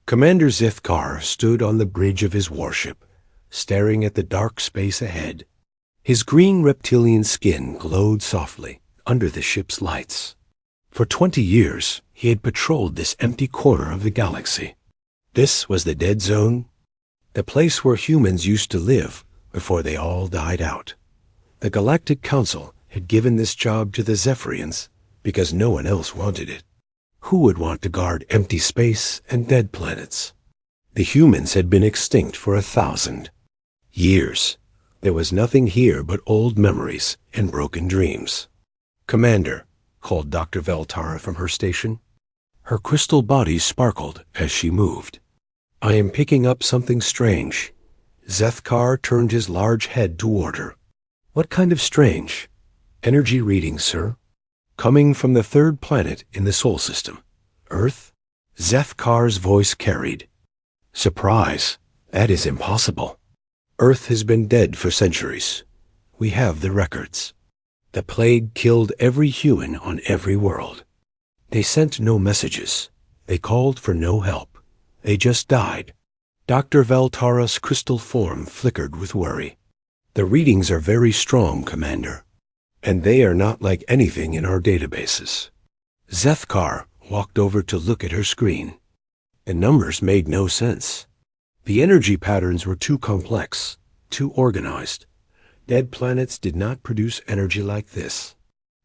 Commander Zithkar stood on the bridge of his warship, staring at the dark space ahead. His green reptilian skin glowed softly under the ship's lights. For 20 years, he had patrolled this empty corner of the galaxy. This was the dead zone, the place where humans used to live before they all died out. The Galactic Council had given this job to the Zephyrians because no one else wanted it. Who would want to guard empty space and dead planets? The humans had been extinct for 1,000 years. There was nothing here but old memories and broken dreams. "Commander," called Dr. Veltara from her station. Her crystal body sparkled as she moved. "I am picking up something strange." Zethkar turned his large head toward her. "What kind of strange?" "Energy readings, sir. Coming from the third planet in the Sol system. Earth?" Zethkar's voice carried. "Surprise. That is impossible. Earth has been dead for centuries. We have the records. The plague killed every human on every world. They sent no messages. They called for no help. They just died." Dr. Veltara's crystal form flickered with worry. "The readings are very strong, Commander, and they are not like anything in our databases." Zethkar walked over to look at her screen. The numbers made no sense. The energy patterns were too complex, too organized. Dead planets did not produce energy like this.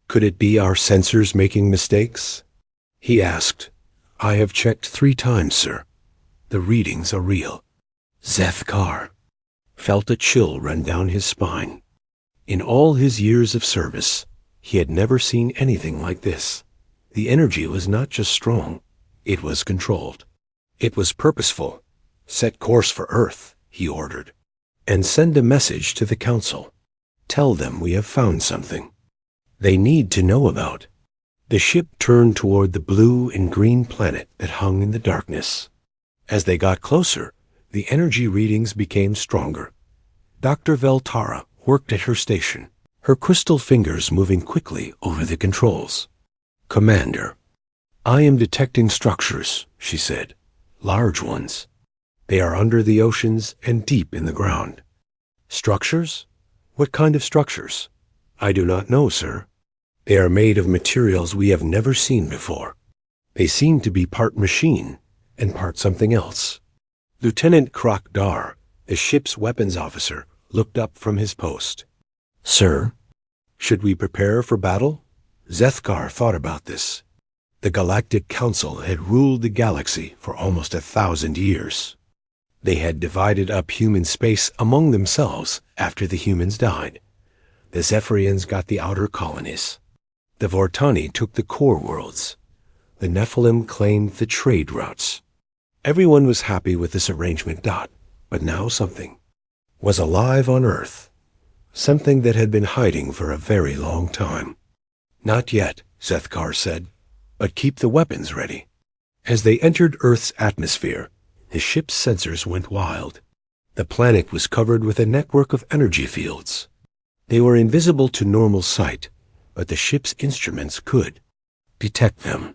"Could it be our sensors making mistakes?" he asked. "I have checked 3 times, sir. The readings are real." Zethkar felt a chill run down his spine. In all his years of service, he had never seen anything like this. The energy was not just strong, it was controlled. It was purposeful. "Set course for Earth," he ordered, "and send a message to the Council. Tell them we have found something they need to know about." The ship turned toward the blue and green planet that hung in the darkness. As they got closer, the energy readings became stronger. Dr. Veltara worked at her station, her crystal fingers moving quickly over the controls. "Commander, I am detecting structures," she said. "Large ones. They are under the oceans and deep in the ground." "Structures? What kind of structures?" "I do not know, sir. They are made of materials we have never seen before. They seem to be part machine and part something else." Lieutenant Krakdar, the ship's weapons officer, looked up from his post. "Sir, should we prepare for battle?" Zethkar thought about this. The Galactic Council had ruled the galaxy for almost 1,000 years. They had divided up human space among themselves after the humans died. The Zephyrians got the outer colonies. The Vortani took the core worlds. The Nephilim claimed the trade routes. Everyone was happy with this arrangement. But now something was alive on Earth. Something that had been hiding for a very long time. "Not yet," Zethkar said, "but keep the weapons ready." As they entered Earth's atmosphere, the ship's sensors went wild. The planet was covered with a network of energy fields. They were invisible to normal sight, but the ship's instruments could detect them.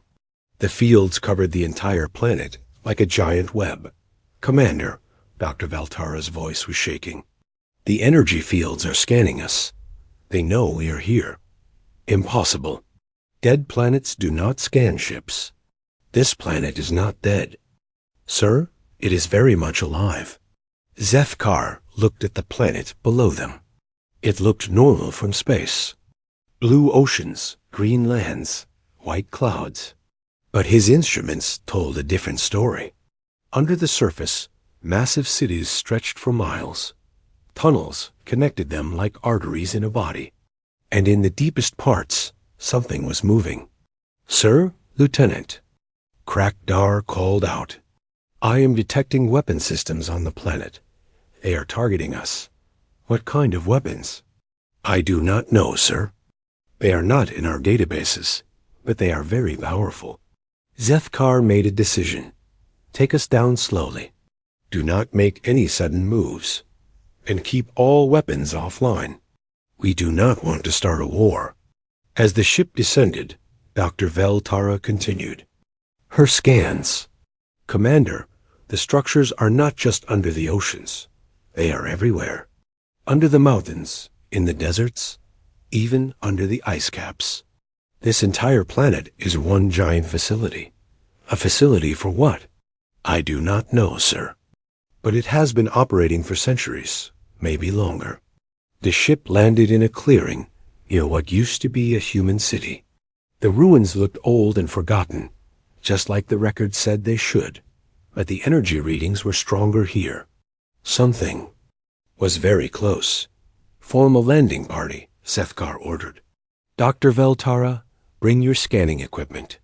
The fields covered the entire planet like a giant web. "Commander," Dr. Veltara's voice was shaking, "the energy fields are scanning us. They know we are here." "Impossible. Dead planets do not scan ships. This planet is not dead." "Sir, it is very much alive." Zethkar looked at the planet below them. It looked normal from space. Blue oceans, green lands, white clouds. But his instruments told a different story. Under the surface, massive cities stretched for miles. Tunnels connected them like arteries in a body. And in the deepest parts, something was moving. "Sir, Lieutenant," Krakdar called out, "I am detecting weapon systems on the planet. They are targeting us." "What kind of weapons?" "I do not know, sir. They are not in our databases, but they are very powerful." Zethkar made a decision. "Take us down slowly. Do not make any sudden moves. And keep all weapons offline. We do not want to start a war." As the ship descended, Dr. Veltara continued. "Her scans. Commander, The structures are not just under the oceans. They are everywhere. Under the mountains, in the deserts, even under the ice caps. This entire planet is one giant facility. A facility for what? I do not know, sir. But it has been operating for centuries, maybe longer. The ship landed in a clearing near what used to be a human city. The ruins looked old and forgotten, just like the record said they should, but the energy readings were stronger here. Something was very close. Form a landing party, Sethkar ordered. Dr. Veltara, bring your scanning equipment.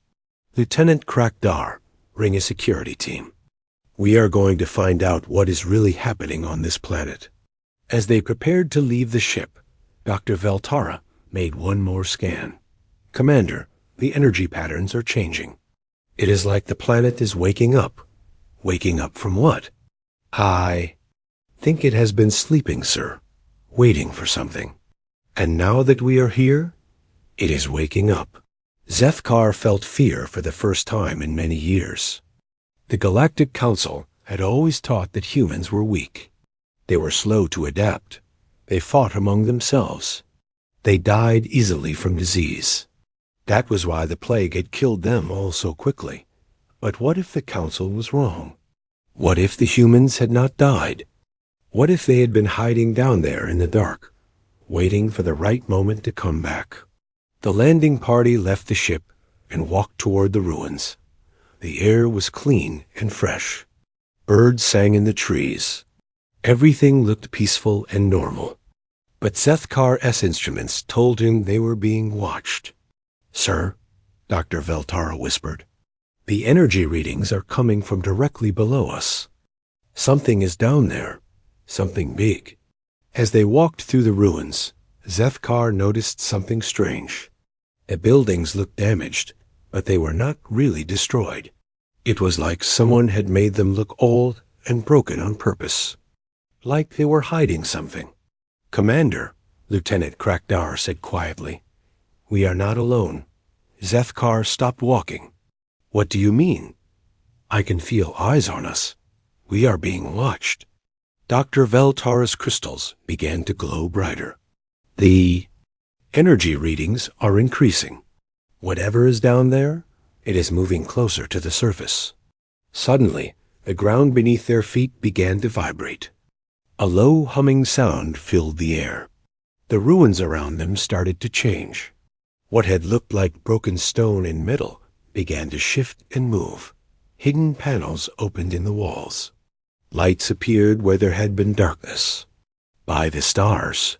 Lieutenant Krakdar, bring a security team. We are going to find out what is really happening on this planet. As they prepared to leave the ship, Dr. Veltara made one more scan. Commander, the energy patterns are changing. It is like the planet is waking up. Waking up from what? I think it has been sleeping, sir, waiting for something. And now that we are here, it is waking up. Sethkar felt fear for the first time in many years. The Galactic Council had always taught that humans were weak. They were slow to adapt. They fought among themselves. They died easily from disease. That was why the plague had killed them all so quickly. But what if the Council was wrong? What if the humans had not died? What if they had been hiding down there in the dark, waiting for the right moment to come back? The landing party left the ship and walked toward the ruins. The air was clean and fresh. Birds sang in the trees. Everything looked peaceful and normal. But Sethkar's instruments told him they were being watched. Sir, Dr. Veltara whispered, the energy readings are coming from directly below us. Something is down there, something big. As they walked through the ruins, Sethkar noticed something strange. The buildings looked damaged, but they were not really destroyed. It was like someone had made them look old and broken on purpose. Like they were hiding something. Commander, Lieutenant Krakdar said quietly, we are not alone. Sethkar stopped walking. What do you mean? I can feel eyes on us. We are being watched. Dr. Veltara's crystals began to glow brighter. The energy readings are increasing. Whatever is down there, it is moving closer to the surface. Suddenly, the ground beneath their feet began to vibrate. A low humming sound filled the air. The ruins around them started to change. What had looked like broken stone and metal began to shift and move. Hidden panels opened in the walls. Lights appeared where there had been darkness. By the stars.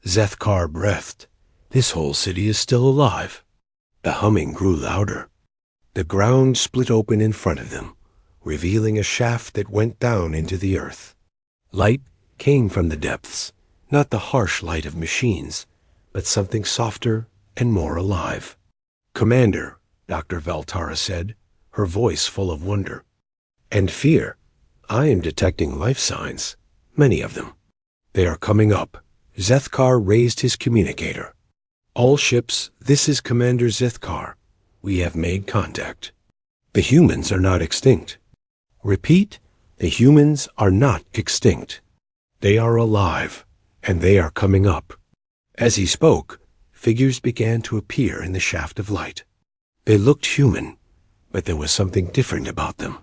Sethkar breathed. This whole city is still alive. The humming grew louder. The ground split open in front of them, revealing a shaft that went down into the earth. Light came from the depths, not the harsh light of machines, but something softer and more alive. Commander, Dr. Veltara said, her voice full of wonder. And fear. I am detecting life signs, many of them. They are coming up. Sethkar raised his communicator. All ships, this is Commander Sethkar. We have made contact. The humans are not extinct. Repeat, the humans are not extinct. They are alive, and they are coming up. As he spoke, figures began to appear in the shaft of light. They looked human, but there was something different about them.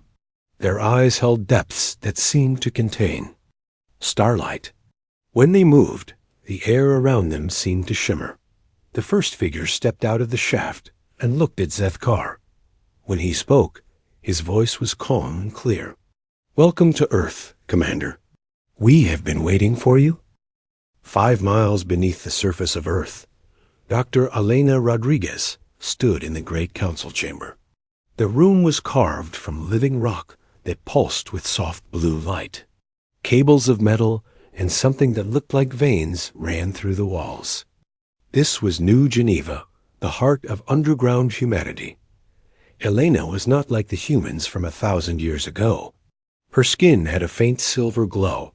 Their eyes held depths that seemed to contain starlight. When they moved, the air around them seemed to shimmer. The first figure stepped out of the shaft and looked at Sethkar. When he spoke, his voice was calm and clear. Welcome to Earth, Commander. We have been waiting for you. 5 miles beneath the surface of Earth, Dr. Elena Rodriguez stood in the great council chamber. The room was carved from living rock that pulsed with soft blue light. Cables of metal and something that looked like veins ran through the walls. This was New Geneva, the heart of underground humanity. Elena was not like the humans from 1,000 years ago. Her skin had a faint silver glow,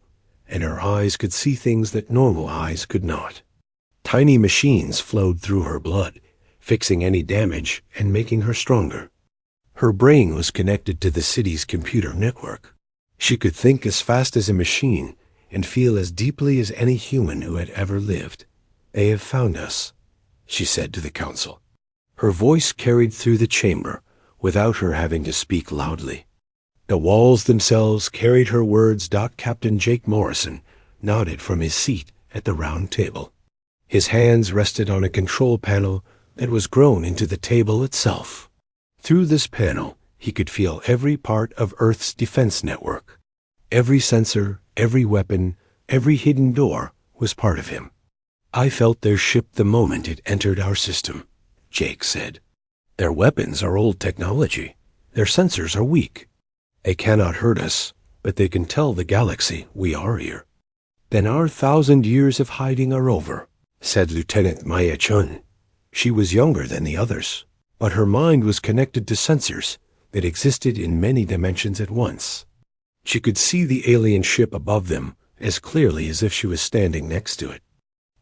and her eyes could see things that normal eyes could not. Tiny machines flowed through her blood, fixing any damage and making her stronger. Her brain was connected to the city's computer network. She could think as fast as a machine and feel as deeply as any human who had ever lived. "They have found us," she said to the council. Her voice carried through the chamber without her having to speak loudly. The walls themselves carried her words. Captain Jake Morrison nodded from his seat at the round table. His hands rested on a control panel that was grown into the table itself. Through this panel, he could feel every part of Earth's defense network. Every sensor, every weapon, every hidden door was part of him. "I felt their ship the moment it entered our system," Jake said. "Their weapons are old technology. Their sensors are weak. They cannot hurt us, but they can tell the galaxy we are here." "Then our 1,000 years of hiding are over," said Lieutenant Maya Chun. She was younger than the others, but her mind was connected to sensors that existed in many dimensions at once. She could see the alien ship above them as clearly as if she was standing next to it.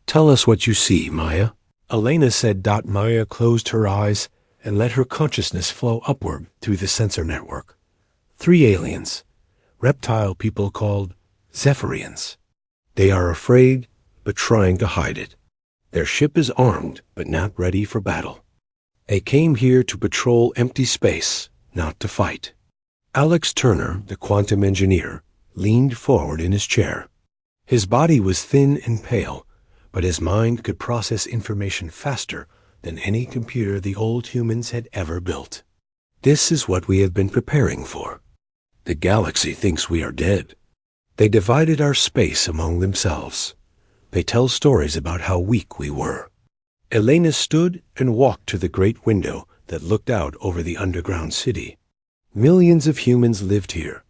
"Tell us what you see, Maya," Elena said. Maya closed her eyes and let her consciousness flow upward through the sensor network. 3 aliens, reptile people called Zephyrians. They are afraid, but trying to hide it. Their ship is armed, but not ready for battle. They came here to patrol empty space, not to fight. Alex Turner, the quantum engineer, leaned forward in his chair. His body was thin and pale, but his mind could process information faster than any computer the old humans had ever built. "This is what we have been preparing for. The galaxy thinks we are dead. They divided our space among themselves. They tell stories about how weak we were." Elena stood and walked to the great window that looked out over the underground city. Millions of humans lived here,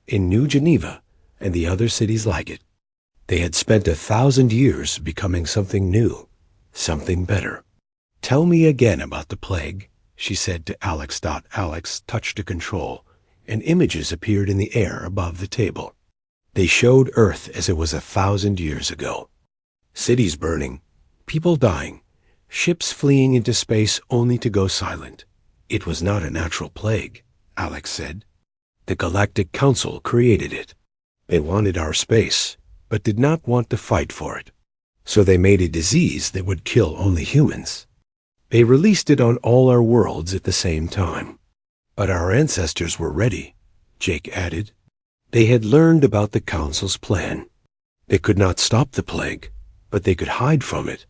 in New Geneva and the other cities like it. They had spent 1,000 years becoming something new, something better. "Tell me again about the plague," she said to Alex. Alex touched a control, and images appeared in the air above the table. They showed Earth as it was 1,000 years ago. Cities burning, people dying, ships fleeing into space only to go silent. "It was not a natural plague," Alex said. "The Galactic Council created it. They wanted our space, but did not want to fight for it. So they made a disease that would kill only humans. They released it on all our worlds at the same time. But our ancestors were ready," Jake added. "They had learned about the Council's plan. They could not stop the plague, but they could hide from it."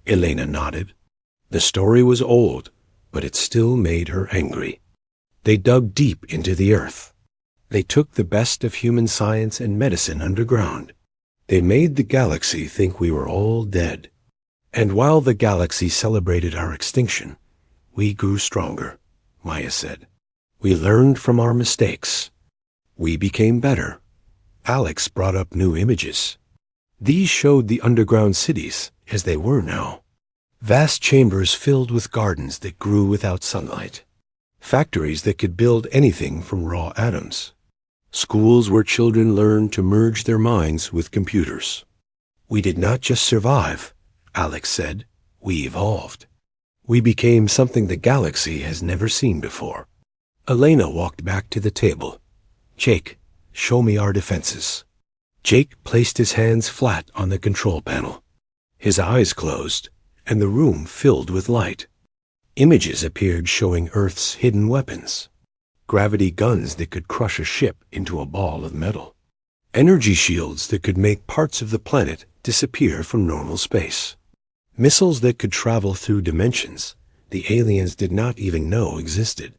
Elena nodded. The story was old, but it still made her angry. They dug deep into the earth. They took the best of human science and medicine underground. They made the galaxy think we were all dead. And while the galaxy celebrated our extinction, we grew stronger, Maya said. "We learned from our mistakes. We became better." Alex brought up new images. These showed the underground cities as they were now. Vast chambers filled with gardens that grew without sunlight. Factories that could build anything from raw atoms. Schools where children learned to merge their minds with computers. "We did not just survive," Alex said. "We evolved. We became something the galaxy has never seen before." Elena walked back to the table. "Jake, show me our defenses." Jake placed his hands flat on the control panel. His eyes closed, and the room filled with light. Images appeared showing Earth's hidden weapons. Gravity guns that could crush a ship into a ball of metal. Energy shields that could make parts of the planet disappear from normal space. Missiles that could travel through dimensions the aliens did not even know existed.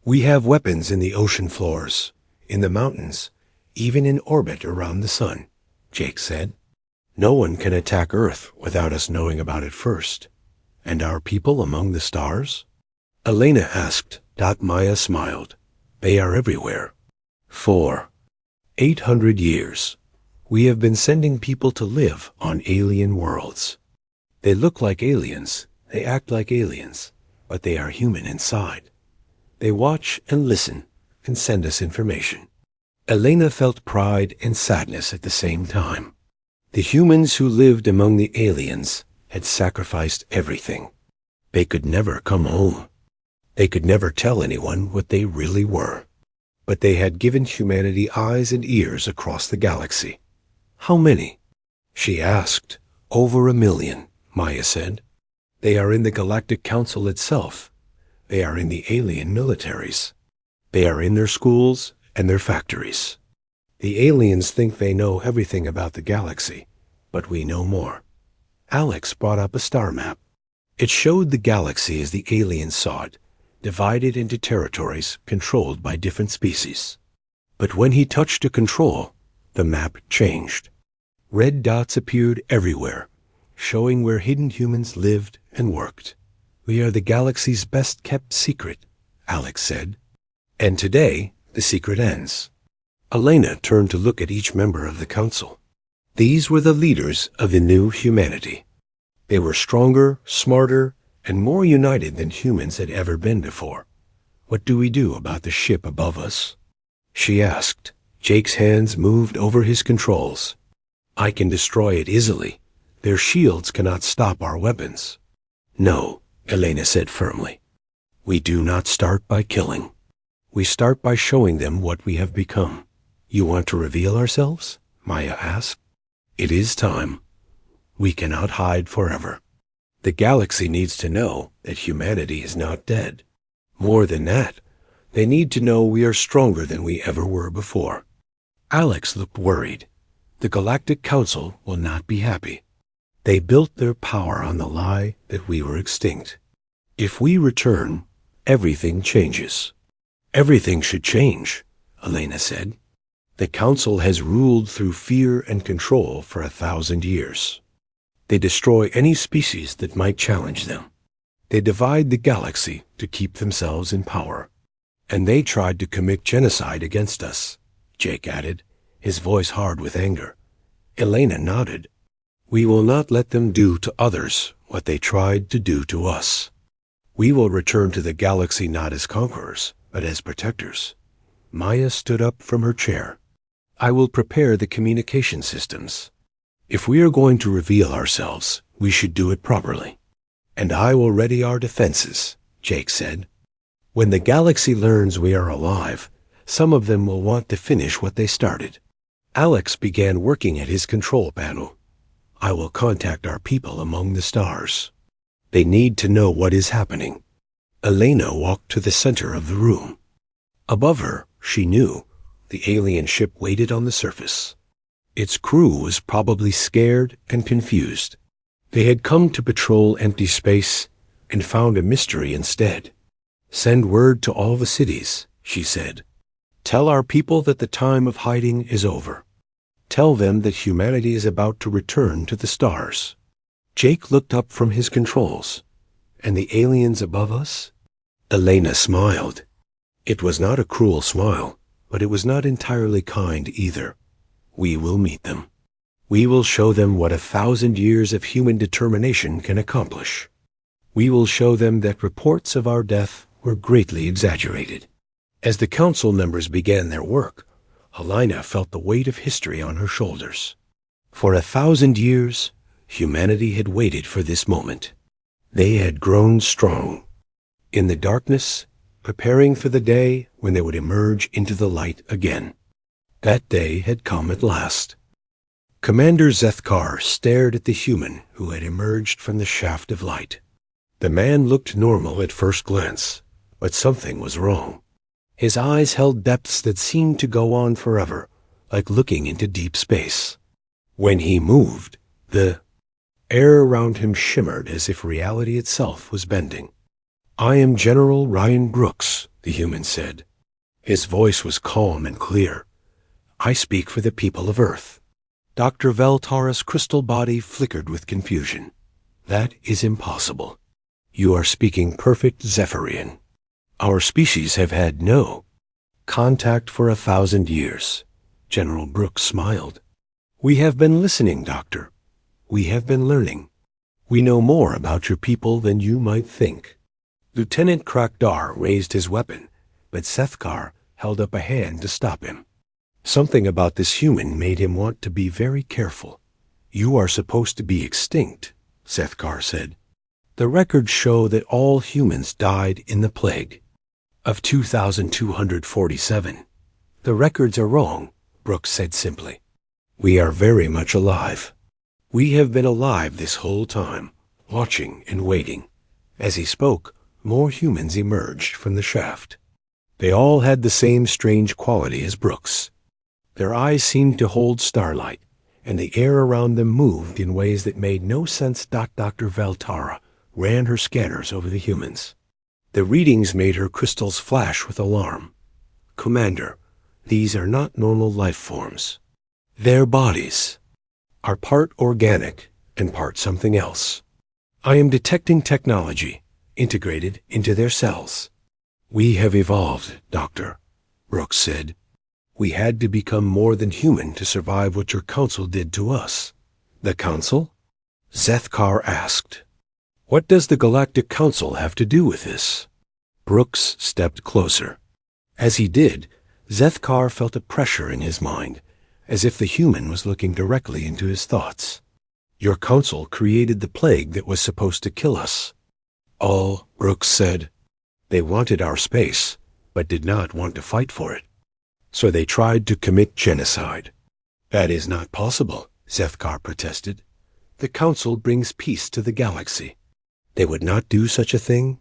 "We have weapons in the ocean floors, in the mountains, even in orbit around the sun," Jake said. "No one can attack Earth without us knowing about it first. And our people among the stars?" Elena asked. Maya smiled. "They are everywhere. For 800 years, we have been sending people to live on alien worlds. They look like aliens, they act like aliens, but they are human inside. They watch and listen and send us information." Elena felt pride and sadness at the same time. The humans who lived among the aliens had sacrificed everything. They could never come home. They could never tell anyone what they really were. But they had given humanity eyes and ears across the galaxy. How many? She asked. Over 1 million, Maya said. They are in the Galactic Council itself. They are in the alien militaries. They are in their schools and their factories. The aliens think they know everything about the galaxy, but we know more. Alex brought up a star map. It showed the galaxy as the aliens saw it, divided into territories controlled by different species. But when he touched a control, the map changed. Red dots appeared everywhere, showing where hidden humans lived and worked. We are the galaxy's best-kept secret, Alex said. And today, the secret ends. Elena turned to look at each member of the council. These were the leaders of the new humanity. They were stronger, smarter, and more united than humans had ever been before. What do we do about the ship above us? She asked. Jake's hands moved over his controls. I can destroy it easily. Their shields cannot stop our weapons. No, Elena said firmly. We do not start by killing. We start by showing them what we have become. You want to reveal ourselves? Maya asked. It is time. We cannot hide forever. The galaxy needs to know that humanity is not dead. More than that, they need to know we are stronger than we ever were before. Alex looked worried. The Galactic Council will not be happy. They built their power on the lie that we were extinct. If we return, everything changes. Everything should change, Elena said. The Council has ruled through fear and control for 1,000 years. They destroy any species that might challenge them. They divide the galaxy to keep themselves in power. And they tried to commit genocide against us, Jake added, his voice hard with anger. Elena nodded. We will not let them do to others what they tried to do to us. We will return to the galaxy not as conquerors, but as protectors. Maya stood up from her chair. I will prepare the communication systems. If we are going to reveal ourselves, we should do it properly. And I will ready our defenses, Jake said. When the galaxy learns we are alive, some of them will want to finish what they started. Alex began working at his control panel. I will contact our people among the stars. They need to know what is happening. Elena walked to the center of the room. Above her, she knew, the alien ship waited on the surface. Its crew was probably scared and confused. They had come to patrol empty space and found a mystery instead. Send word to all the cities, she said. Tell our people that the time of hiding is over. Tell them that humanity is about to return to the stars. Jake looked up from his controls. And the aliens above us? Elena smiled. It was not a cruel smile, but it was not entirely kind either. We will meet them. We will show them what 1,000 years of human determination can accomplish. We will show them that reports of our death were greatly exaggerated. As the council members began their work, Helena felt the weight of history on her shoulders. For 1,000 years, humanity had waited for this moment. They had grown strong. In the darkness, preparing for the day when they would emerge into the light again. That day had come at last. Commander Zethkar stared at the human who had emerged from the shaft of light. The man looked normal at first glance, but something was wrong. His eyes held depths that seemed to go on forever, like looking into deep space. When he moved, the air around him shimmered as if reality itself was bending. I am General Ryan Brooks, the human said. His voice was calm and clear. I speak for the people of Earth. Dr. Veltara's crystal body flickered with confusion. That is impossible. You are speaking perfect Zephyrian. Our species have had no contact for 1,000 years. General Brooks smiled. We have been listening, Doctor. We have been learning. We know more about your people than you might think. Lieutenant Krakdar raised his weapon, but Zethkar held up a hand to stop him. Something about this human made him want to be very careful. You are supposed to be extinct, Zethkar said. The records show that all humans died in the plague of 2247. The records are wrong, Brooks said simply. We are very much alive. We have been alive this whole time, watching and waiting. As he spoke, more humans emerged from the shaft. They all had the same strange quality as Brooks. Their eyes seemed to hold starlight, and the air around them moved in ways that made no sense. Dr. Valtara ran her scanners over the humans. The readings made her crystals flash with alarm. Commander, these are not normal life forms. Their bodies are part organic and part something else. I am detecting technology integrated into their cells. We have evolved, Doctor, Brooks said. We had to become more than human to survive what your council did to us. The council? Zethkar asked. What does the Galactic Council have to do with this? Brooks stepped closer. As he did, Zethkar felt a pressure in his mind, as if the human was looking directly into his thoughts. Your council created the plague that was supposed to kill us. All, Brooks said. They wanted our space, but did not want to fight for it. So they tried to commit genocide. That is not possible, Zethkar protested. The council brings peace to the galaxy. They would not do such a thing?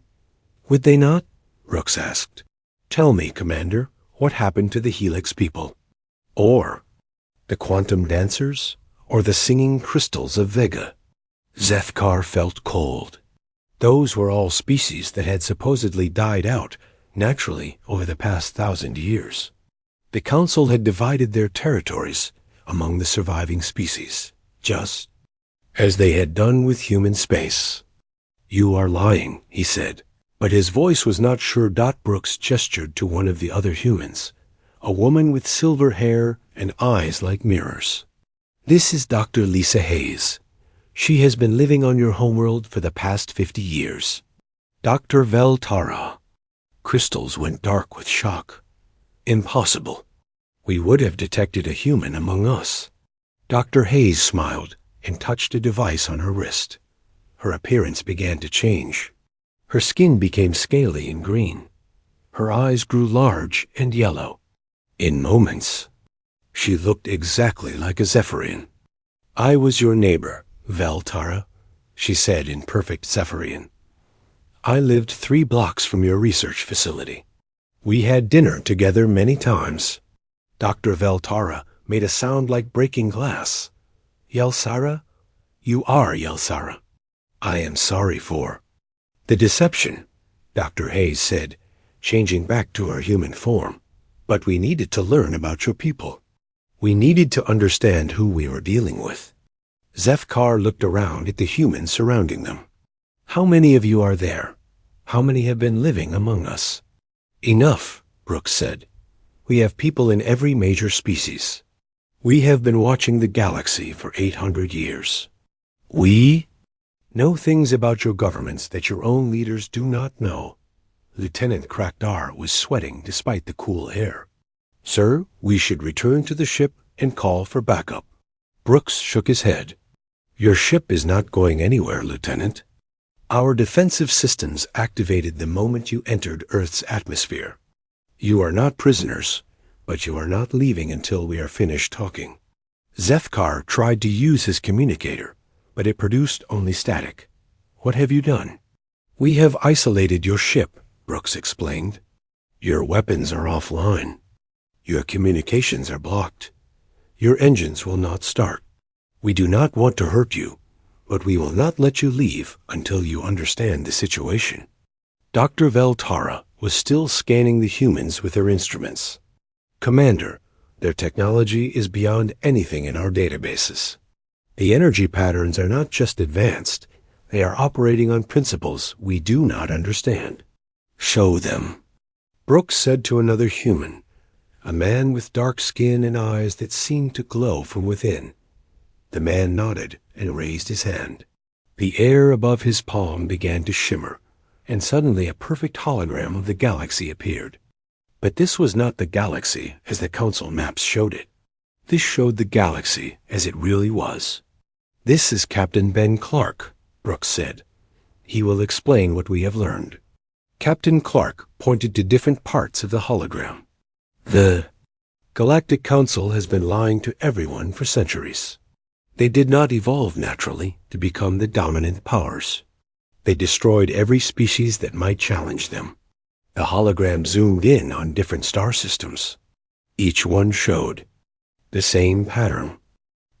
Would they not? Brooks asked. Tell me, Commander, what happened to the Helix people? Or the quantum dancers? Or the singing crystals of Vega? Zethkar felt cold. Those were all species that had supposedly died out naturally over the past 1,000 years. The Council had divided their territories among the surviving species, just as they had done with human space. You are lying, he said, but his voice was not sure. Brooks gestured to one of the other humans, a woman with silver hair and eyes like mirrors. This is Dr. Lisa Hayes. She has been living on your homeworld for the past 50 years. Dr. Veltara. Crystals went dark with shock. Impossible. We would have detected a human among us. Dr. Hayes smiled and touched a device on her wrist. Her appearance began to change. Her skin became scaly and green. Her eyes grew large and yellow. In moments, she looked exactly like a Zephyrian. I was your neighbor, Veltara, she said in perfect Zephyrian. I lived 3 blocks from your research facility. We had dinner together many times. Dr. Veltara made a sound like breaking glass. Yelsara? You are Yelsara. I am sorry for the deception, Dr. Hayes said, changing back to her human form. But we needed to learn about your people. We needed to understand who we were dealing with. Zethkar looked around at the humans surrounding them. How many of you are there? How many have been living among us? Enough, Brooks said. We have people in every major species. We have been watching the galaxy for 800 years. We know things about your governments that your own leaders do not know. Lieutenant Krakdar was sweating despite the cool air. Sir, we should return to the ship and call for backup. Brooks shook his head. Your ship is not going anywhere, Lieutenant. Our defensive systems activated the moment you entered Earth's atmosphere. You are not prisoners, but you are not leaving until we are finished talking. Zethkar tried to use his communicator, but it produced only static. What have you done? We have isolated your ship, Brooks explained. Your weapons are offline. Your communications are blocked. Your engines will not start. We do not want to hurt you, but we will not let you leave until you understand the situation. Dr. Veltara was still scanning the humans with her instruments. Commander, their technology is beyond anything in our databases. The energy patterns are not just advanced, they are operating on principles we do not understand. Show them. Brooks said to another human, a man with dark skin and eyes that seemed to glow from within. The man nodded and raised his hand. The air above his palm began to shimmer, and suddenly a perfect hologram of the galaxy appeared. But this was not the galaxy as the council maps showed it. This showed the galaxy as it really was. This is Captain Ben Clark, Brooks said. He will explain what we have learned. Captain Clark pointed to different parts of the hologram. The Galactic Council has been lying to everyone for centuries. They did not evolve naturally to become the dominant powers. They destroyed every species that might challenge them. The hologram zoomed in on different star systems. Each one showed the same pattern.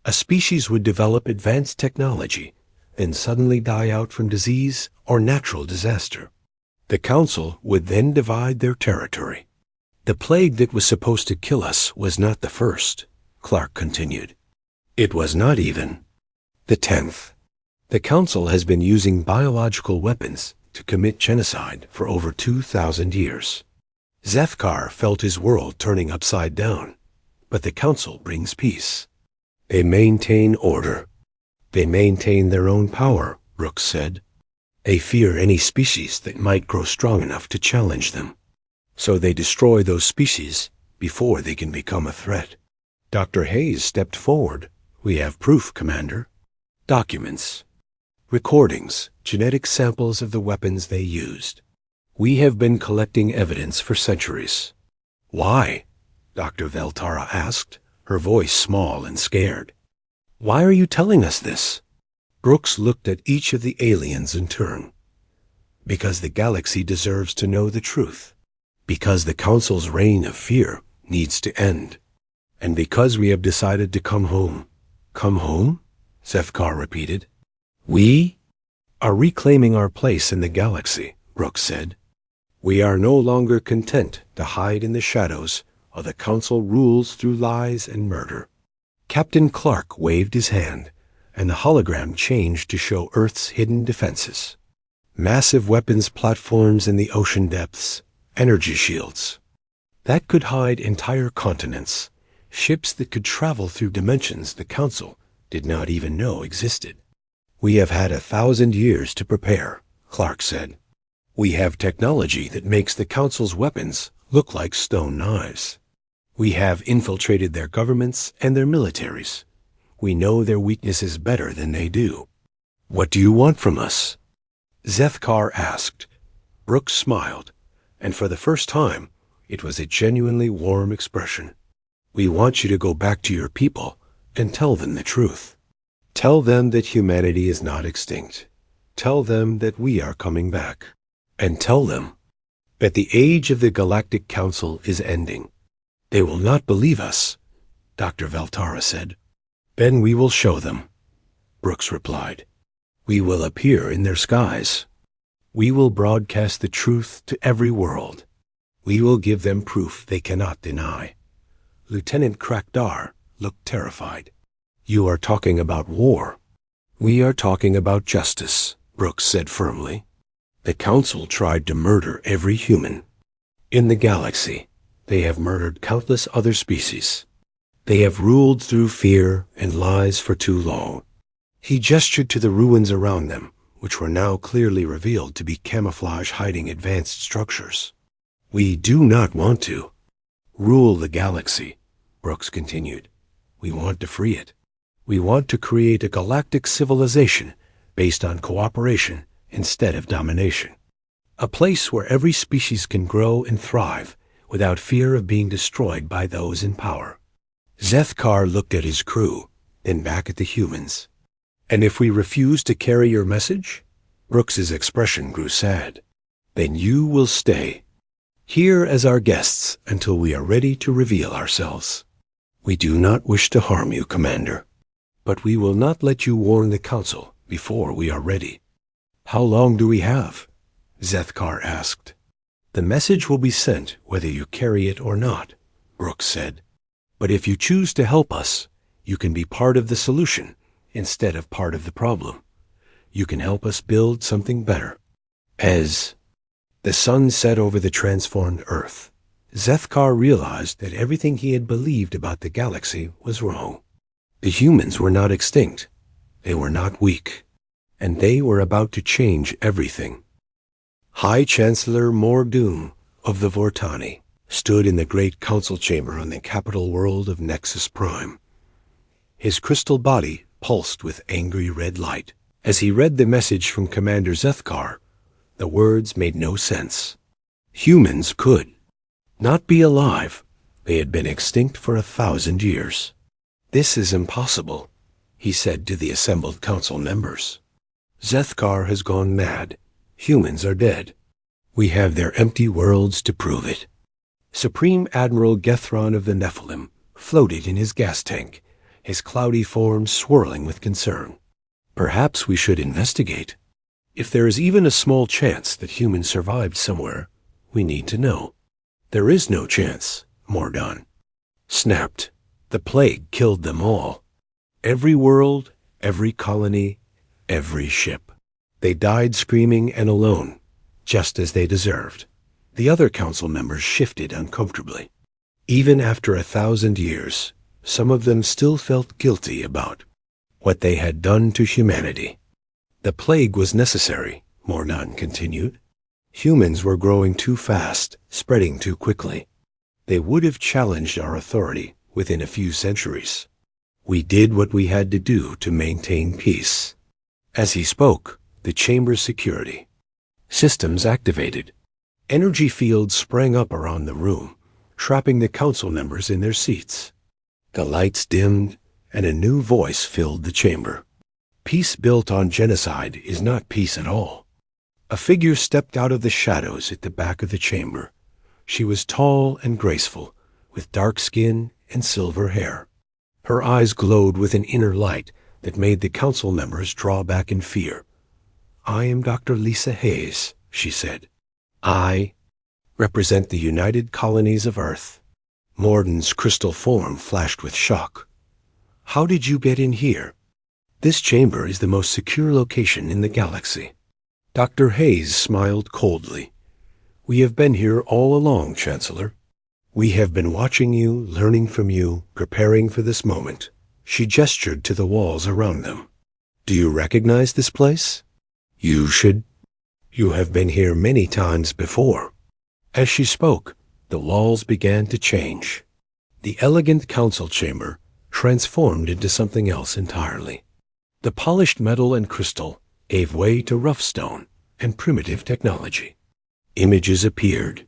A species would develop advanced technology, then suddenly die out from disease or natural disaster. The Council would then divide their territory. The plague that was supposed to kill us was not the first, Clark continued. It was not even the 10th. The Council has been using biological weapons to commit genocide for over 2,000 years. Zethkar felt his world turning upside down, but the Council brings peace. They maintain order. They maintain their own power, Brooks said. They fear any species that might grow strong enough to challenge them. So they destroy those species before they can become a threat. Dr. Hayes stepped forward. We have proof, Commander. Documents, recordings, genetic samples of the weapons they used. We have been collecting evidence for centuries. Why? Dr. Veltara asked, her voice small and scared. Why are you telling us this? Brooks looked at each of the aliens in turn. Because the galaxy deserves to know the truth. Because the Council's reign of fear needs to end. And because we have decided to come home. Come home? Zethkar repeated. We are reclaiming our place in the galaxy, Brooks said. We are no longer content to hide in the shadows while the Council rules through lies and murder. Captain Clark waved his hand, and the hologram changed to show Earth's hidden defenses. Massive weapons platforms in the ocean depths, energy shields. That could hide entire continents, ships that could travel through dimensions the Council did not even know existed. We have had 1,000 years to prepare, Clark said. We have technology that makes the Council's weapons look like stone knives. We have infiltrated their governments and their militaries. We know their weaknesses better than they do. What do you want from us? Zethkar asked. Brooks smiled, and for the first time, it was a genuinely warm expression. We want you to go back to your people and tell them the truth. Tell them that humanity is not extinct. Tell them that we are coming back. And tell them that the age of the Galactic Council is ending. They will not believe us, Dr. Veltara said. Then we will show them, Brooks replied. We will appear in their skies. We will broadcast the truth to every world. We will give them proof they cannot deny. Lieutenant Krakdar looked terrified. You are talking about war. We are talking about justice, Brooks said firmly. The Council tried to murder every human. In the galaxy, they have murdered countless other species. They have ruled through fear and lies for too long. He gestured to the ruins around them, which were now clearly revealed to be camouflage hiding advanced structures. We do not want to rule the galaxy, Brooks continued. We want to free it. We want to create a galactic civilization based on cooperation instead of domination. A place where every species can grow and thrive without fear of being destroyed by those in power. Zethkar looked at his crew, then back at the humans. And if we refuse to carry your message? Brooks's expression grew sad. Then you will stay here as our guests until we are ready to reveal ourselves. We do not wish to harm you, Commander, but we will not let you warn the Council before we are ready. How long do we have? Zethkar asked. The message will be sent whether you carry it or not, Brooks said. But if you choose to help us, you can be part of the solution instead of part of the problem. You can help us build something better. As the sun set over the transformed Earth, Zethkar realized that everything he had believed about the galaxy was wrong. The humans were not extinct. They were not weak. And they were about to change everything. High Chancellor Mordoom of the Vortani stood in the great council chamber on the capital world of Nexus Prime. His crystal body pulsed with angry red light. As he read the message from Commander Zethkar, the words made no sense. Humans could not be alive. They had been extinct for 1,000 years. This is impossible, he said to the assembled council members. Zethkar has gone mad. Humans are dead. We have their empty worlds to prove it. Supreme Admiral Gethron of the Nephilim floated in his gas tank, his cloudy form swirling with concern. Perhaps we should investigate. If there is even a small chance that humans survived somewhere, we need to know. There is no chance, Mordan snapped. The plague killed them all. Every world, every colony, every ship. They died screaming and alone, just as they deserved. The other council members shifted uncomfortably. Even after 1,000 years, some of them still felt guilty about what they had done to humanity. The plague was necessary, Mordan continued. Humans were growing too fast, spreading too quickly. They would have challenged our authority within a few centuries. We did what we had to do to maintain peace. As he spoke, the chamber's security systems activated. Energy fields sprang up around the room, trapping the council members in their seats. The lights dimmed, and a new voice filled the chamber. Peace built on genocide is not peace at all. A figure stepped out of the shadows at the back of the chamber. She was tall and graceful, with dark skin and silver hair. Her eyes glowed with an inner light that made the council members draw back in fear. "I am Dr. Lisa Hayes," she said. "I represent the United Colonies of Earth." Morden's crystal form flashed with shock. "How did you get in here? This chamber is the most secure location in the galaxy." Dr. Hayes smiled coldly. "We have been here all along, Chancellor. We have been watching you, learning from you, preparing for this moment." She gestured to the walls around them. "Do you recognize this place? You should. You have been here many times before." As she spoke, the walls began to change. The elegant council chamber transformed into something else entirely. The polished metal and crystal gave way to rough stone and primitive technology. Images appeared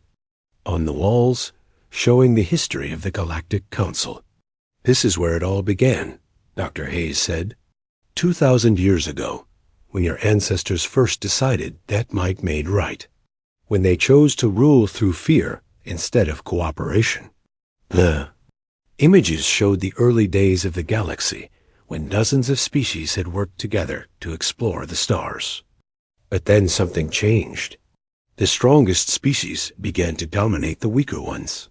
on the walls, showing the history of the Galactic Council. "This is where it all began," Dr. Hayes said. 2,000 years ago, when your ancestors first decided that might made right. When they chose to rule through fear instead of cooperation. The images showed the early days of the galaxy, when dozens of species had worked together to explore the stars. But then something changed. The strongest species began to dominate the weaker ones.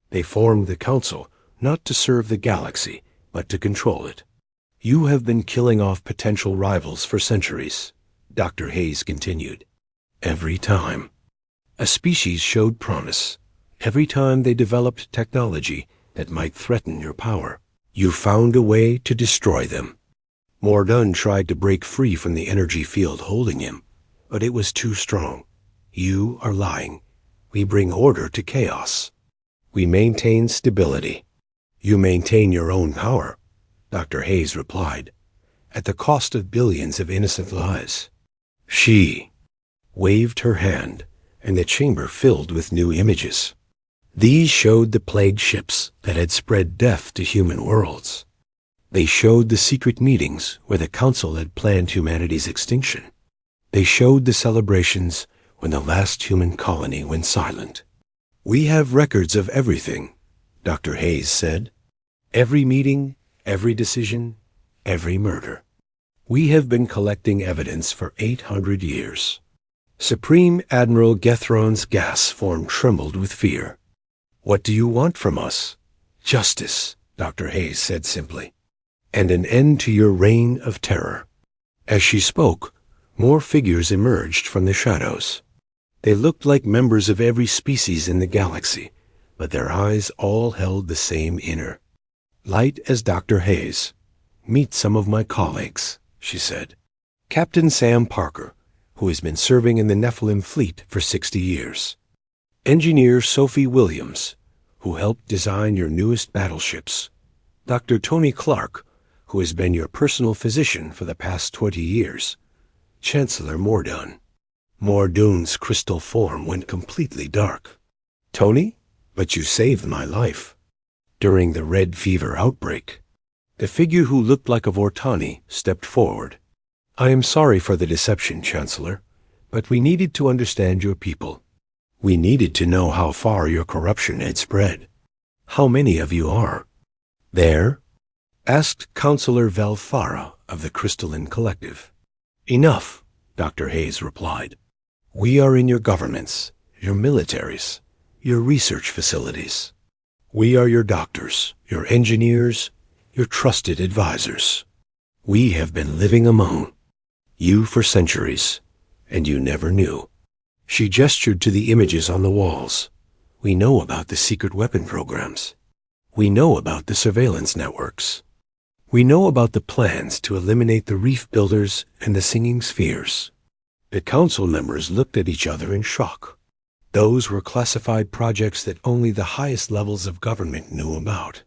They formed the Council not to serve the galaxy, but to control it. "You have been killing off potential rivals for centuries," Dr. Hayes continued. "Every time a species showed promise, every time they developed technology that might threaten your power, you found a way to destroy them." Mordan tried to break free from the energy field holding him, but it was too strong. "You are lying. We bring order to chaos. We maintain stability." "You maintain your own power," Dr. Hayes replied, "at the cost of billions of innocent lives." She waved her hand, and the chamber filled with new images. These showed the plague ships that had spread death to human worlds. They showed the secret meetings where the Council had planned humanity's extinction. They showed the celebrations when the last human colony went silent. "We have records of everything," Dr. Hayes said. "Every meeting, every decision, every murder. We have been collecting evidence for 800 years." Supreme Admiral Gethron's gas form trembled with fear. "What do you want from us?" "Justice," Dr. Hayes said simply, "and an end to your reign of terror." As she spoke, more figures emerged from the shadows. They looked like members of every species in the galaxy, but their eyes all held the same inner light as Dr. Hayes. "Meet some of my colleagues," she said. "Captain Sam Parker, who has been serving in the Nephilim fleet for 60 years. Engineer Sophie Williams, who helped design your newest battleships. Dr. Tony Clark, who has been your personal physician for the past 20 years. Chancellor Mordun. Mordun's crystal form went completely dark. Tony, but you saved my life. During the red fever outbreak, the figure who looked like a Vortani stepped forward. I am sorry for the deception, Chancellor, but we needed to understand your people. We needed to know how far your corruption had spread. How many of you are there? Asked Counselor Valfara of the Crystalline Collective. Enough, Dr. Hayes replied. We are in your governments, your militaries, your research facilities. We are your doctors, your engineers, your trusted advisors. We have been living among you for centuries, and you never knew. She gestured to the images on the walls. We know about the secret weapon programs. We know about the surveillance networks. We know about the plans to eliminate the reef builders and the singing spheres. The council members looked at each other in shock. Those were classified projects that only the highest levels of government knew about.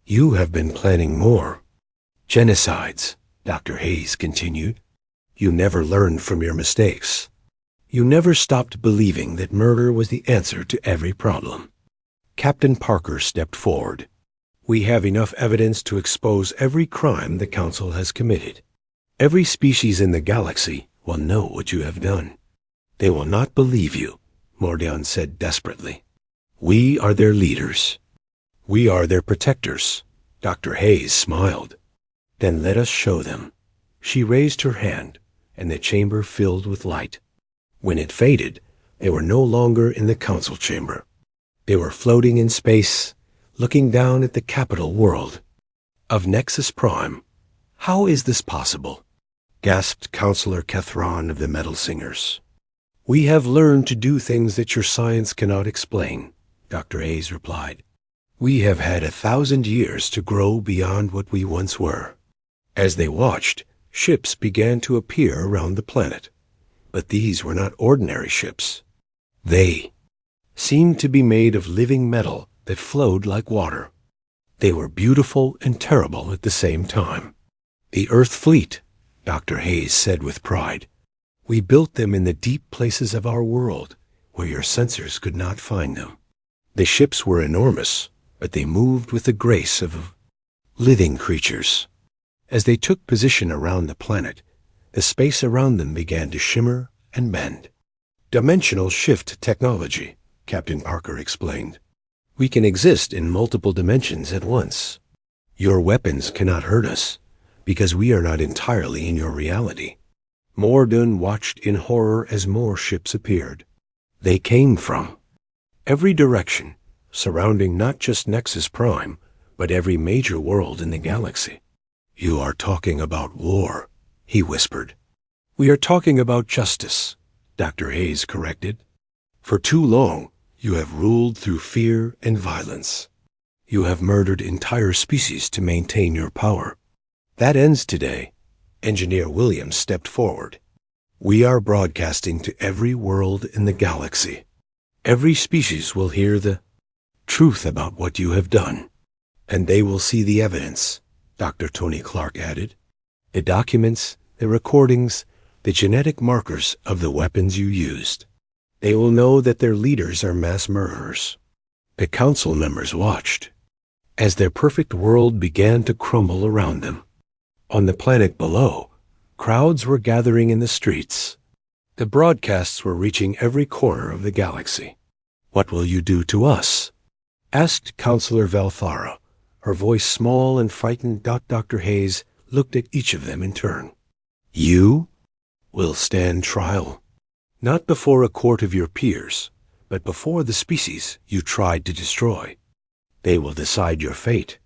You have been planning more. Genocides, Dr. Hayes continued. You never learned from your mistakes. You never stopped believing that murder was the answer to every problem. Captain Parker stepped forward. We have enough evidence to expose every crime the Council has committed. Every species in the galaxy will know what you have done. They will not believe you, Mordun said desperately. We are their leaders. We are their protectors. Dr. Hayes smiled. Then let us show them. She raised her hand, and the chamber filled with light. When it faded, they were no longer in the council chamber. They were floating in space, looking down at the capital world of Nexus Prime. How is this possible? Gasped Counselor Kethron of the Metal Singers. We have learned to do things that your science cannot explain, Dr. Hayes replied. We have had 1,000 years to grow beyond what we once were. As they watched, ships began to appear around the planet. But these were not ordinary ships. They seemed to be made of living metal that flowed like water. They were beautiful and terrible at the same time. The Earth Fleet, Dr. Hayes said with pride. We built them in the deep places of our world, where your sensors could not find them. The ships were enormous, but they moved with the grace of living creatures. As they took position around the planet, the space around them began to shimmer and bend. Dimensional shift technology, Captain Parker explained. We can exist in multiple dimensions at once. Your weapons cannot hurt us, because we are not entirely in your reality. Mordun watched in horror as more ships appeared. They came from every direction, surrounding not just Nexus Prime, but every major world in the galaxy. You are talking about war, he whispered. We are talking about justice, Dr. Hayes corrected. For too long, you have ruled through fear and violence. You have murdered entire species to maintain your power. That ends today. Engineer Williams stepped forward. We are broadcasting to every world in the galaxy. Every species will hear the truth about what you have done, and they will see the evidence, Dr. Tony Clark added. The documents, the recordings, the genetic markers of the weapons you used. They will know that their leaders are mass murderers. The council members watched as their perfect world began to crumble around them. On the planet below, crowds were gathering in the streets. The broadcasts were reaching every corner of the galaxy. What will you do to us? Asked Counselor Valfara, her voice small and frightened. Dr. Hayes looked at each of them in turn. You will stand trial, not before a court of your peers, but before the species you tried to destroy. They will decide your fate.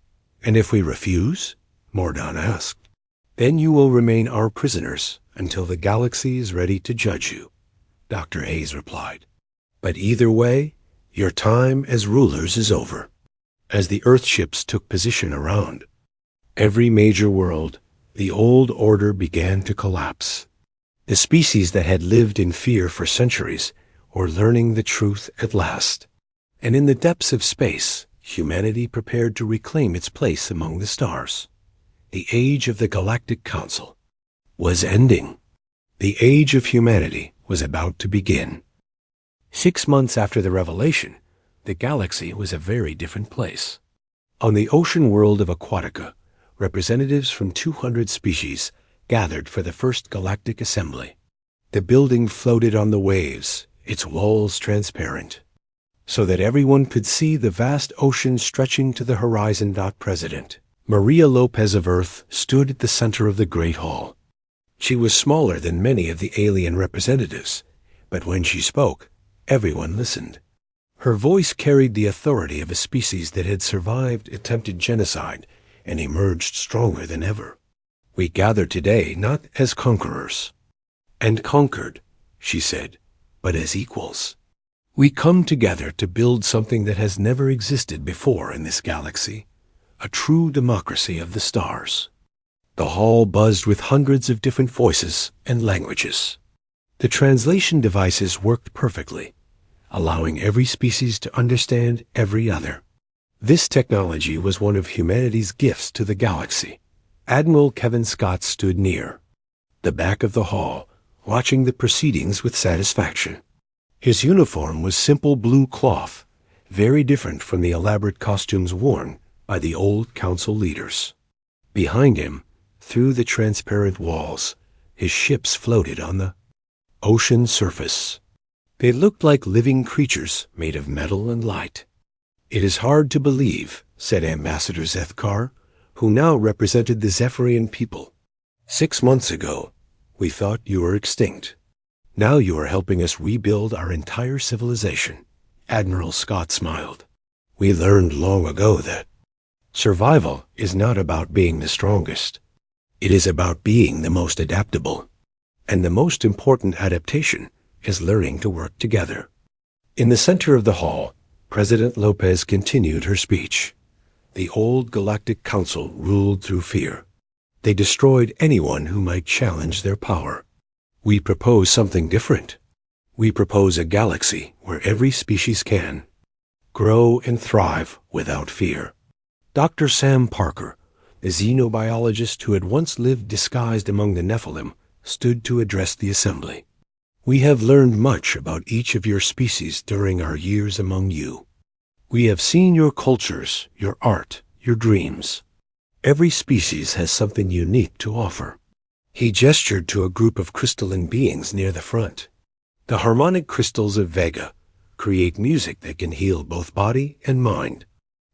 And if we refuse, Mordun asked, then you will remain our prisoners until the galaxy is ready to judge you, Dr. Hayes replied. But either way, your time as rulers is over. As the Earthships took position around every major world, the old order began to collapse. The species that had lived in fear for centuries were learning the truth at last. And in the depths of space, humanity prepared to reclaim its place among the stars. The age of the Galactic Council was ending. The age of humanity was about to begin. 6 months after the revelation, the galaxy was a very different place. On the ocean world of Aquatica, representatives from 200 species gathered for the first galactic assembly. The building floated on the waves, its walls transparent, so that everyone could see the vast ocean stretching to the horizon. President Maria Lopez of Earth stood at the center of the Great Hall. She was smaller than many of the alien representatives, but when she spoke, everyone listened. Her voice carried the authority of a species that had survived attempted genocide and emerged stronger than ever. We gather today not as conquerors and conquered, she said, but as equals. We come together to build something that has never existed before in this galaxy, a true democracy of the stars. The hall buzzed with hundreds of different voices and languages. The translation devices worked perfectly, allowing every species to understand every other. This technology was one of humanity's gifts to the galaxy. Admiral Kevin Scott stood near the back of the hall, watching the proceedings with satisfaction. His uniform was simple blue cloth, very different from the elaborate costumes worn by the old council leaders. Behind him, through the transparent walls, his ships floated on the ocean surface. They looked like living creatures made of metal and light. "It is hard to believe," said Ambassador Zethkar, who now represented the Zephyrian people. 6 months ago, we thought you were extinct. Now you are helping us rebuild our entire civilization. Admiral Scott smiled. We learned long ago that survival is not about being the strongest. It is about being the most adaptable. And the most important adaptation is learning to work together. In the center of the hall, President Lopez continued her speech. The old Galactic Council ruled through fear. They destroyed anyone who might challenge their power. We propose something different. We propose a galaxy where every species can grow and thrive without fear. Dr. Sam Parker, a xenobiologist who had once lived disguised among the Nephilim, stood to address the assembly. We have learned much about each of your species during our years among you. We have seen your cultures, your art, your dreams. Every species has something unique to offer. He gestured to a group of crystalline beings near the front. The harmonic crystals of Vega create music that can heal both body and mind.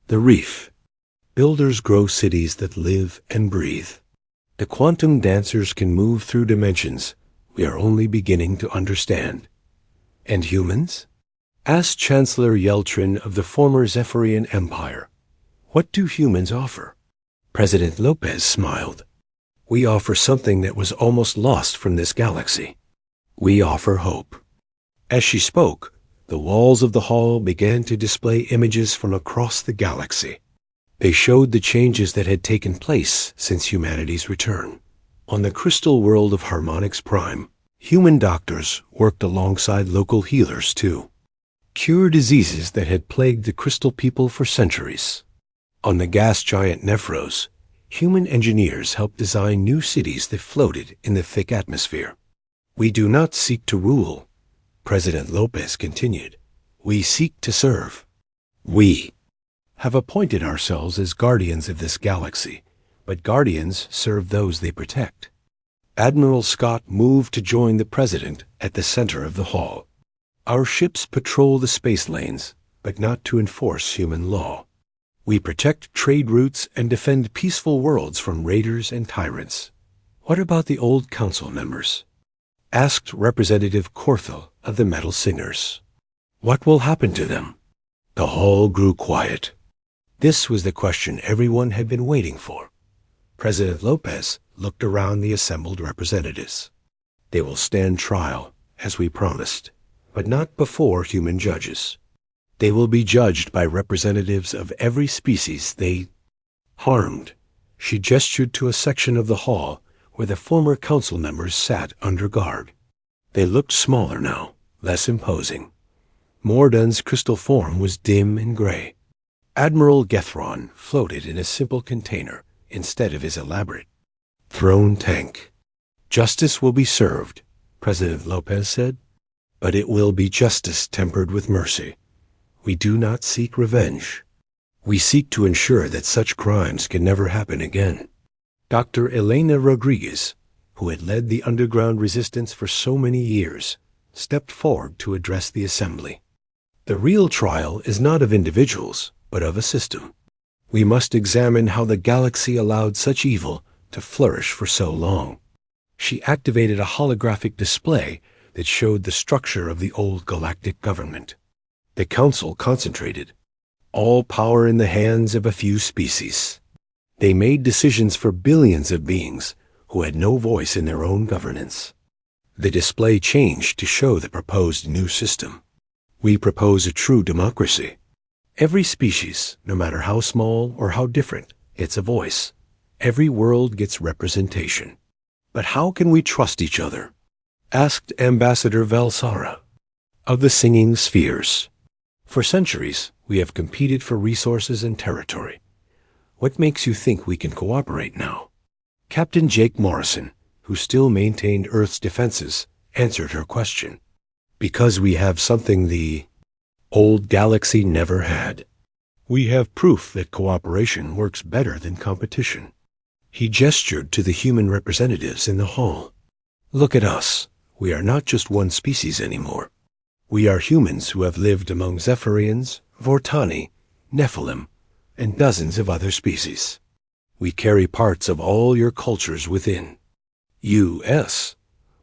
The reef. Builders grow cities that live and breathe. The quantum dancers can move through dimensions we are only beginning to understand. And humans? Ask Chancellor Yeltrin of the former Zephyrian Empire. What do humans offer? President Lopez smiled. We offer something that was almost lost from this galaxy. We offer hope. As she spoke, the walls of the hall began to display images from across the galaxy. They showed the changes that had taken place since humanity's return. On the crystal world of Harmonix Prime, human doctors worked alongside local healers too. Cure diseases that had plagued the crystal people for centuries. On the gas giant Nephros, human engineers helped design new cities that floated in the thick atmosphere. We do not seek to rule, President Lopez continued. We seek to serve. We have appointed ourselves as guardians of this galaxy, but guardians serve those they protect. Admiral Scott moved to join the president at the center of the hall. Our ships patrol the space lanes, but not to enforce human law. We protect trade routes and defend peaceful worlds from raiders and tyrants. What about the old council members? Asked Representative Corthel of the Metal Singers. What will happen to them? The hall grew quiet. This was the question everyone had been waiting for. President Lopez looked around the assembled representatives. They will stand trial, as we promised, but not before human judges. They will be judged by representatives of every species they harmed. She gestured to a section of the hall where the former council members sat under guard. They looked smaller now, less imposing. Mordan's crystal form was dim and gray. Admiral Gethron floated in a simple container instead of his elaborate throne tank. Justice will be served, President Lopez said. But it will be justice tempered with mercy. We do not seek revenge. We seek to ensure that such crimes can never happen again. Dr. Elena Rodriguez, who had led the underground resistance for so many years, stepped forward to address the assembly. The real trial is not of individuals, but of a system. We must examine how the galaxy allowed such evil to flourish for so long. She activated a holographic display that showed the structure of the old galactic government. The council concentrated, all power in the hands of a few species. They made decisions for billions of beings who had no voice in their own governance. The display changed to show the proposed new system. We propose a true democracy. Every species, no matter how small or how different, gets a voice. Every world gets representation. But how can we trust each other? Asked Ambassador Valsara of the Singing Spheres. For centuries, we have competed for resources and territory. What makes you think we can cooperate now? Captain Jake Morrison, who still maintained Earth's defenses, answered her question. Because we have something the old galaxy never had. We have proof that cooperation works better than competition. He gestured to the human representatives in the hall. Look at us. We are not just one species anymore. We are humans who have lived among Zephyrians, Vortani, Nephilim, and dozens of other species. We carry parts of all your cultures within. U.S.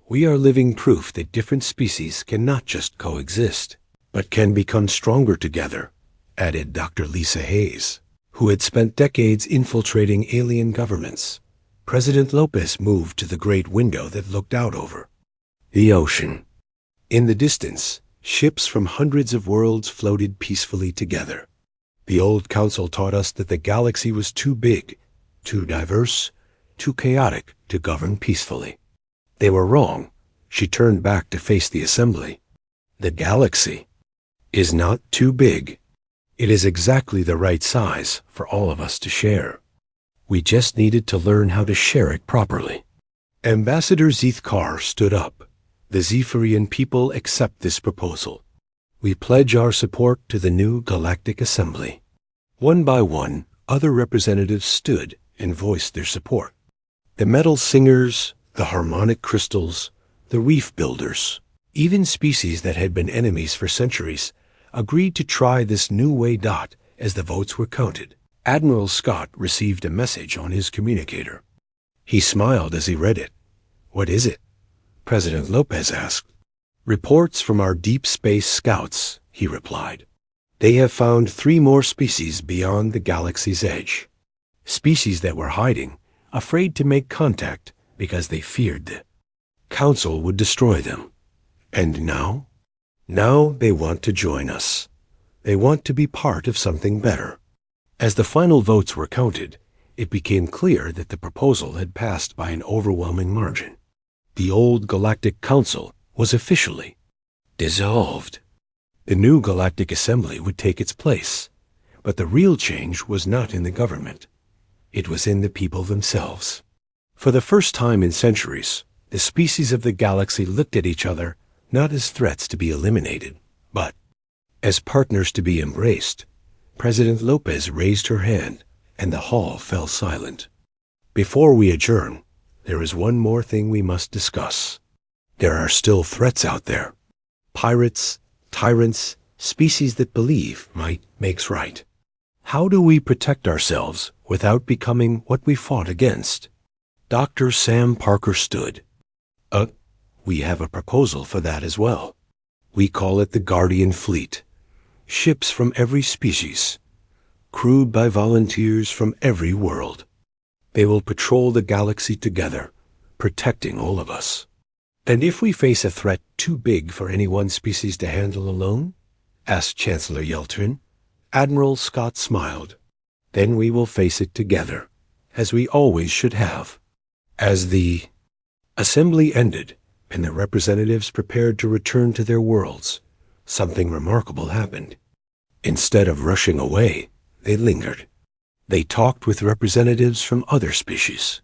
We are living proof that different species can not just coexist, but can become stronger together, added Dr. Lisa Hayes, who had spent decades infiltrating alien governments. President Lopez moved to the great window that looked out over the ocean. In the distance, ships from hundreds of worlds floated peacefully together. The old council taught us that the galaxy was too big, too diverse, too chaotic to govern peacefully. They were wrong. She turned back to face the assembly. The galaxy is not too big. It is exactly the right size for all of us to share. We just needed to learn how to share it properly. Ambassador Zeethkar stood up. The Zephyrian people accept this proposal. We pledge our support to the new Galactic Assembly. One by one, other representatives stood and voiced their support. The metal singers, the harmonic crystals, the reef builders, even species that had been enemies for centuries, agreed to try this new way. As the votes were counted, Admiral Scott received a message on his communicator. He smiled as he read it. What is it? President Lopez asked. Reports from our deep space scouts, he replied. They have found 3 more species beyond the galaxy's edge. Species that were hiding, afraid to make contact because they feared the Council would destroy them. And now? Now they want to join us. They want to be part of something better. As the final votes were counted, it became clear that the proposal had passed by an overwhelming margin. The old Galactic Council was officially dissolved. The new Galactic Assembly would take its place, but the real change was not in the government. It was in the people themselves. For the first time in centuries, the species of the galaxy looked at each other not as threats to be eliminated, but as partners to be embraced. President Lopez raised her hand, and the hall fell silent. Before we adjourn, there is one more thing we must discuss. There are still threats out there. Pirates, tyrants, species that believe might makes right. How do we protect ourselves without becoming what we fought against? Dr. Sam Parker stood. We have a proposal for that as well. We call it the Guardian Fleet. Ships from every species, crewed by volunteers from every world. They will patrol the galaxy together, protecting all of us. And if we face a threat too big for any one species to handle alone? Asked Chancellor Yeltrin. Admiral Scott smiled. Then we will face it together, as we always should have. As the assembly ended, and the representatives prepared to return to their worlds, something remarkable happened. Instead of rushing away, they lingered. They talked with representatives from other species.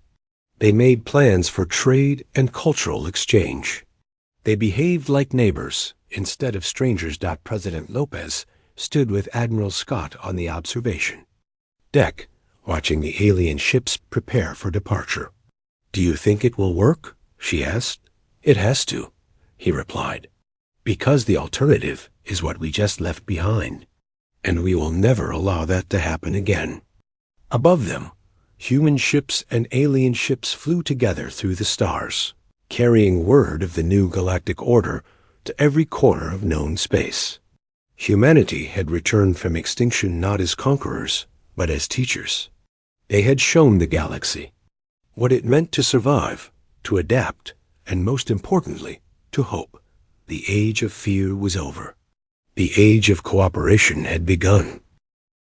They made plans for trade and cultural exchange. They behaved like neighbors instead of strangers. President Lopez stood with Admiral Scott on the observation deck, watching the alien ships prepare for departure. "Do you think it will work?" she asked. "It has to," he replied, "because the alternative is what we just left behind, and we will never allow that to happen again." Above them, human ships and alien ships flew together through the stars, carrying word of the new galactic order to every corner of known space. Humanity had returned from extinction not as conquerors, but as teachers. They had shown the galaxy what it meant to survive, to adapt, and most importantly, to hope. The age of fear was over. The age of cooperation had begun.